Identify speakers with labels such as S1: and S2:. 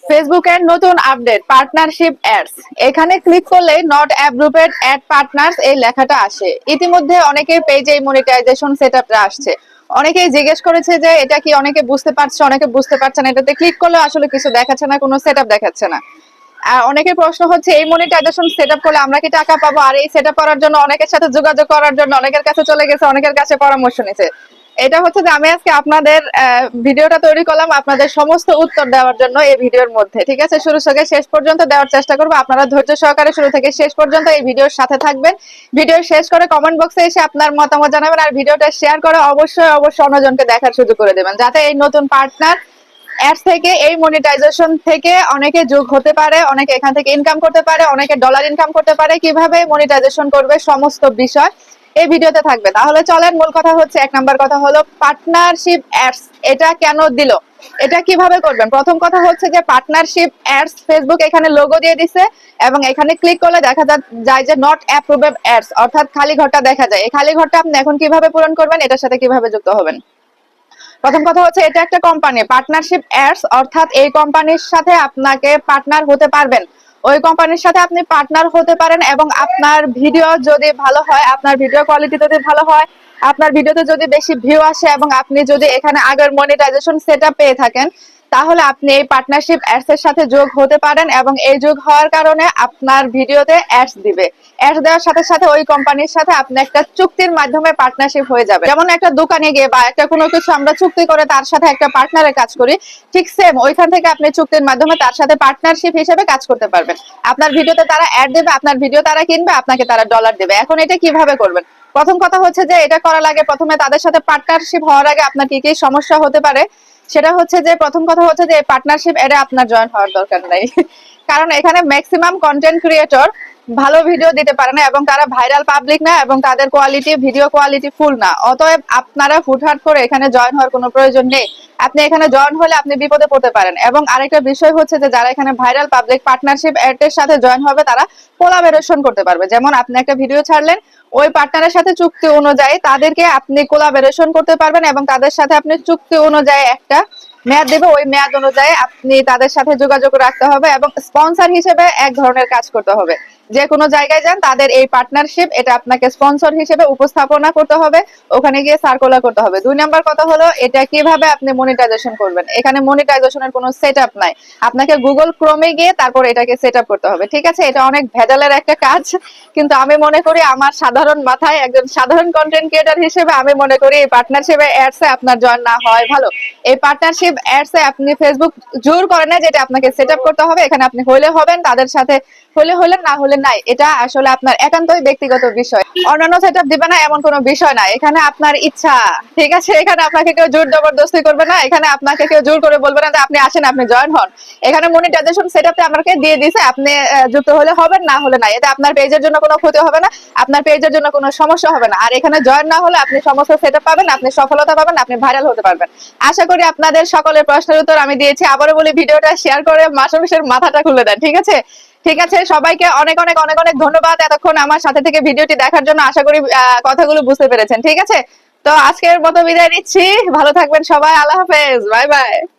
S1: ফেসবুকের নতুন update partnership ads. এখানে ক্লিক করলে নট অ্যাপ্রুভড অ্যাড পার্টনার্স এই লেখাটা আসে। ইতিমধ্যে অনেকের পেজে মনিটাইজেশন সেটআপটা আসছে। অনেকেই জিজ্ঞেস করেছে যে এটা কি, অনেকে বুঝতে পারছে অনেকে বুঝতে পারছে না। এটাতে ক্লিক করলে আসলে কিছু দেখাচ্ছে না, কোনো সেটআপ দেখাচ্ছে না। আর অনেকের প্রশ্ন হচ্ছে এই মনিটাইজেশন সেটআপ করলে আমরা কি টাকা পাবো? আর এই সেটআপ করার জন্য অনেকের সাথে যোগাযোগ করার জন্য অনেকের কাছে চলে গেছে, অনেকের কাছে পরামর্শ নিছে। এটা হচ্ছে যে আমি আজকে আপনাদের ভিডিওটা তৈরি করলাম আপনাদের সমস্ত উত্তর দেওয়ার জন্য এই ভিডিওর মধ্যে। ঠিক আছে, শুরু থেকে শেষ পর্যন্ত দেওয়ার চেষ্টা করবো। আপনারা ধৈর্য সহকারে শুরু থেকে শেষ পর্যন্ত এই ভিডিওর সাথে থাকবেন। ভিডিও শেষ করে কমেন্ট বক্সে এসে আপনার মতামত জানাবেন, আর ভিডিওটা শেয়ার করে অবশ্যই অন্যজনকে দেখার সুযোগ করে দেবেন, যাতে এই নতুন পার্টনার অ্যাডস থেকে, এই মনিটাইজেশন থেকে অনেকে যোগ হতে পারে, অনেকে এখান থেকে ইনকাম করতে পারে, অনেকে ডলার ইনকাম করতে পারে। কিভাবে মনিটাইজেশন করবে সমস্ত বিষয় এই ভিডিওতে থাকবে। তাহলে চলেন, মূল কথা হচ্ছে, এক নাম্বার কথা হলো পার্টনারশিপ অ্যাডস এটা কেন দিল, এটা কিভাবে করবেন। প্রথম কথা হচ্ছে যে পার্টনারশিপ অ্যাডস ফেসবুক এখানে লোগো দিয়ে দিছে এবং এখানে ক্লিক করলে দেখা যায় যে নট অ্যাপ্রুভড অ্যাডস, অর্থাৎ খালি ঘরটা দেখা যায়। এই খালি ঘরটা আপনি এখন কিভাবে পূরণ করবেন, এটার সাথে কিভাবে যুক্ত হবেন। প্রথম কথা হচ্ছে এটা একটা কোম্পানি, পার্টনারশিপ অ্যাডস, অর্থাৎ এই কোম্পানির সাথে আপনাকে পার্টনার হতে পারবেন। ওই কোম্পানির সাথে আপনি পার্টনার হতে পারেন এবং আপনার ভিডিও যদি ভালো হয়, আপনার ভিডিও কোয়ালিটি যদি ভালো হয়, আপনার ভিডিওতে যদি বেশি ভিউ আসে এবং আপনি যদি এখানে আগের মনিটাইজেশন সেটআপ পেয়ে থাকেন, তাহলে আপনি এই পার্টনারশিপ অ্যাডস এর সাথে যোগ হতে পারেন এবং এই যোগ হওয়ার কারণে আপনার ভিডিওতে অ্যাডস দিবে। অ্যাডস দেওয়ার সাথে সাথে ওই কোম্পানির সাথে আপনি একটা চুক্তির মাধ্যমে পার্টনারশিপ হয়ে যাবে। যেমন একটা দোকানে গিয়ে বা একটা কোনো কিছু আমরা চুক্তি করে তার সাথে একটা পার্টনারের কাজ করি, ঠিক সেম ওইখান থেকে আপনি চুক্তির মাধ্যমে তার সাথে পার্টনারশিপ হিসেবে কাজ করতে পারবেন। আপনার ভিডিওতে তারা অ্যাড দেবে, আপনার ভিডিও তারা কিনবে, আপনাকে তারা ডলার দেবে। এখন এটা কিভাবে করবেন? প্রথম কথা হচ্ছে যে এটা করার আগে প্রথমে তাদের সাথে পার্টনারশিপ হওয়ার আগে আপনার কি কি সমস্যা হতে পারে, সেটা হচ্ছে যে প্রথম কথা হচ্ছে যে পার্টনারশিপ এডে আপনার জয়েন হওয়ার দরকার নাই। কারণ এখানে ম্যাক্সিমাম কন্টেন্ট ক্রিয়েটর ভালো ভিডিও দিতে পারে না এবং তারা ভাইরাল পাবলিক না এবং তাদের কোয়ালিটি, ভিডিও কোয়ালিটি ফুল না। অতএব আপনারা হুটহাট করে এখানে জয়েন হওয়ার কোনো প্রয়োজন নেই। আপনি এখানে জয়েন হলে আপনি বিপদে পড়তে পারেন। এবং আরেকটা বিষয় হচ্ছে যে যারা এখানে ভাইরাল পাবলিক পার্টনারশিপ এর সাথে জয়েন হবে তারা কোলাবোরেশন করতে পারবে। যেমন আপনি একটা ভিডিও ছাড়লেন, ওই পার্টনারের সাথে চুক্তি অনুযায়ী তাদেরকে আপনি কোলাবোরেশন করতে পারবেন এবং তাদের সাথে আপনি চুক্তি অনুযায়ী একটা মেয়াদ দেবে, ওই মেয়াদ অনুযায়ী আপনি তাদের সাথে যোগাযোগ রাখতে হবে এবং স্পন্সর হিসেবে এক ধরনের কাজ করতে হবে। যে কোনো জায়গায় যান, তাদের এই পার্টনারশিপ এটা আপনাকে স্পন্সর হিসেবে উপস্থাপনা করতে হবে, ওখানে গিয়ে সার্কুলার করতে হবে। দুই নাম্বার কথা হলো এটা কিভাবে আপনি মনিটাইজেশন করবেন। এখানে মনিটাইজেশনের কোনো সেটআপ নাই, আপনাকে গুগল ক্রোমে গিয়ে তারপর এটাকে সেটআপ করতে হবে। ঠিক আছে, এটা অনেক ভেজালের একটা কাজ, কিন্তু আমি মনে করি আমার সাধারণ মাথায়, একজন সাধারণ কন্টেন্ট ক্রিয়েটর হিসেবে আমি মনে করি এই পার্টনারশিপে অ্যাডস এ আপনার জয়েন না হয় ভালো। এই পার্টনারশিপ অ্যাডস এ আপনি ফেসবুক জোর করে না যেটা আপনাকে সেটআপ করতে হবে, এখানে আপনি হইলে হবেন, তাদের সাথে হলে হলেন, না হলে নাই। এটা আসলে আপনার একান্তই ব্যক্তিগত বিষয়, অন্যান্য সেটআপ দিবে না এমন কোনো বিষয় না। এখানে আপনার ইচ্ছা। ঠিক আছে, এখানে আপনাকে কেউ জোর জবরদস্তি করবে না, এখানে আপনাকে কেউ জোর করে বলবে না যে আপনি আসেন, আপনি জয়েন হন। এখানে মনিটাইজেশন সেটআপে আপনাকে দিয়ে দিয়েছে, আপনি যুক্ত হলে হবেন, না হলে নাই। এটা আপনার পেজের জন্য কোনো ক্ষতি হবে না, আপনার পেজের জন্য কোনো সমস্যা হবে না। আর এখানে জয়েন না হলে আপনি সমস্ত সেটআপ পাবেন, আপনি সফলতা পাবেন, আপনি ভাইরাল হতে পারবেন। আশা করি আপনাদের সকলের প্রশ্নের উত্তর আমি দিয়েছি। আবারও বলি, ভিডিওটা শেয়ার করে মাসুমের মাথাটা খুলে দেন। ঠিক আছে, ঠিক আছে, সবাইকে অনেক অনেক অনেক অনেক ধন্যবাদ এতক্ষণ আমার সাথে থেকে ভিডিওটি দেখার জন্য। আশা করি কথাগুলো বুঝতে পেরেছেন। ঠিক আছে, তো আজকের মতো বিদায় নিচ্ছি, ভালো থাকবেন সবাই, আল্লাহ হাফেজ, বাই বাই।